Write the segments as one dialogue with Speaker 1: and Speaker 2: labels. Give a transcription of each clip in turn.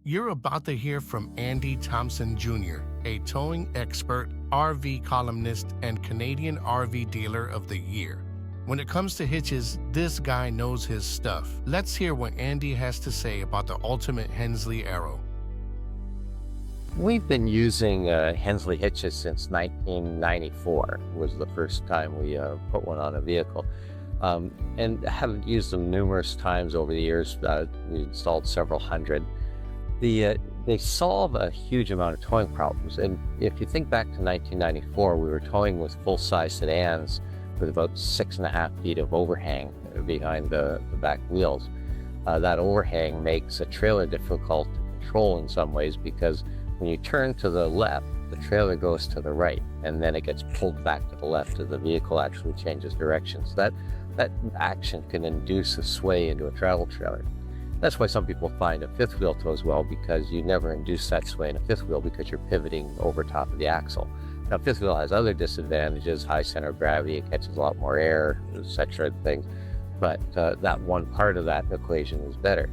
Speaker 1: You're about to hear from Andy Thomson Jr., a towing expert, RV columnist, and Canadian RV Dealer of the Year. When it comes to hitches, this guy knows his stuff. Let's hear what Andy has to say about the ultimate Hensley Arrow.
Speaker 2: We've been using Hensley Hitches since 1994 was the first time we put one on a vehicle. And have used them numerous times over the years. We installed several hundred. They solve a huge amount of towing problems. And if you think back to 1994, we were towing with full-size sedans with about 6.5 feet of overhang behind the back wheels. That overhang makes a trailer difficult to control in some ways because when you turn to the left, the trailer goes to the right, and then it gets pulled back to the left as the vehicle actually changes direction. So that action can induce a sway into a travel trailer. That's why some people find a fifth wheel tows well, because you never induce that sway in a fifth wheel because you're pivoting over top of the axle. Now, fifth wheel has other disadvantages, high center of gravity, it catches a lot more air, etc. things, but that one part of that equation is better.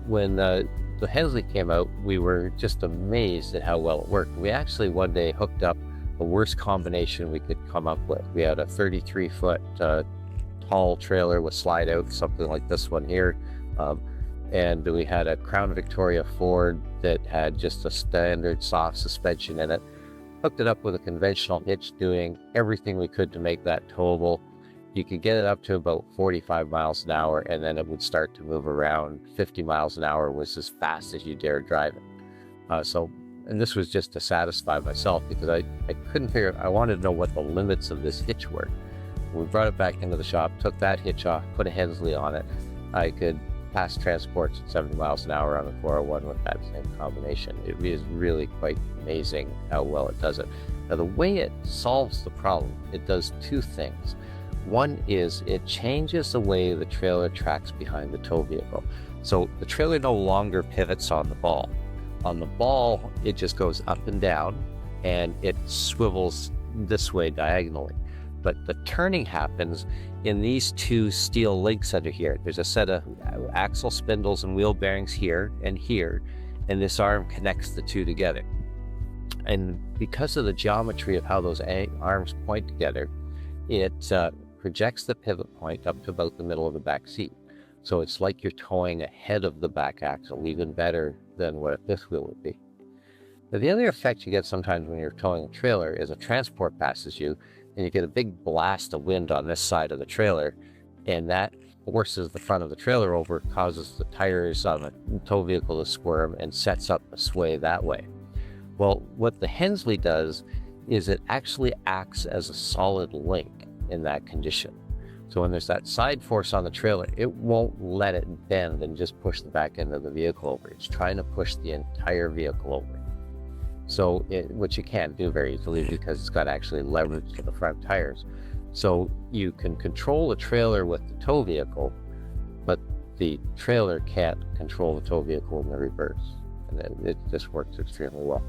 Speaker 2: When the Hensley came out, we were just amazed at how well it worked. We actually one day hooked up the worst combination we could come up with. We had a 33-foot tall trailer with slide out, something like this one here, and we had a Crown Victoria Ford that had just a standard soft suspension in it. Hooked it up with a conventional hitch, doing everything we could to make that towable. You could get it up to about 45 miles an hour, and then it would start to move around. 50 miles an hour was as fast as you dare drive it. And this was just to satisfy myself, because I couldn't figure, I wanted to know what the limits of this hitch were. We brought it back into the shop, took that hitch off, put a Hensley on it. I could pass transports at 70 miles an hour on the 401 with that same combination. It is really quite amazing how well it does it. Now, the way it solves the problem, it does two things. One is it changes the way the trailer tracks behind the tow vehicle. So the trailer no longer pivots on the ball. On the ball, it just goes up and down, and it swivels this way diagonally. But the turning happens in these two steel links under here. There's a set of axle spindles and wheel bearings here, and this arm connects the two together. And because of the geometry of how those arms point together, it projects the pivot point up to about the middle of the back seat. So it's like you're towing ahead of the back axle, even better than what a fifth wheel would be. Now, the other effect you get sometimes when you're towing a trailer is a transport passes you, and you get a big blast of wind on this side of the trailer, and that forces the front of the trailer over, causes the tires on the tow vehicle to squirm, and sets up a sway that way. Well, what the Hensley does is it actually acts as a solid link in that condition. So when there's that side force on the trailer, it won't let it bend and just push the back end of the vehicle over. It's trying to push the entire vehicle over. So, which you can't do very easily because it's got actually leverage to the front tires. So you can control the trailer with the tow vehicle, but the trailer can't control the tow vehicle in the reverse. And it just works extremely well.